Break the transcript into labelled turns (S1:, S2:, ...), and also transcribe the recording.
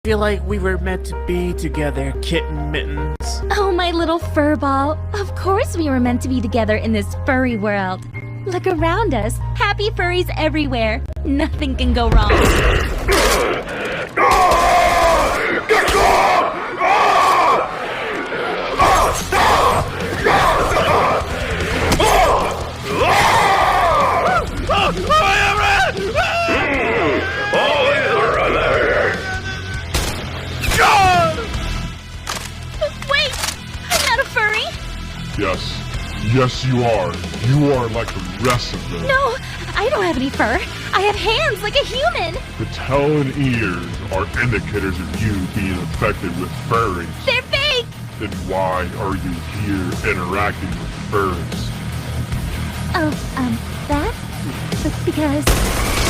S1: feel like we were meant to be together, Kitten Mittens.
S2: Oh, my little fur ball. Of course we were meant to be together in this furry world. Look around us. Happy furries everywhere. Nothing can go wrong. Wait! I'm not a furry!
S3: Yes you are. You are like the rest of them.
S2: No! I don't have any fur. I have hands like a human!
S3: The tail and ears are indicators of you being affected with furries.
S2: They're fake!
S3: Then why are you here interacting with furries?
S2: Oh, that's because...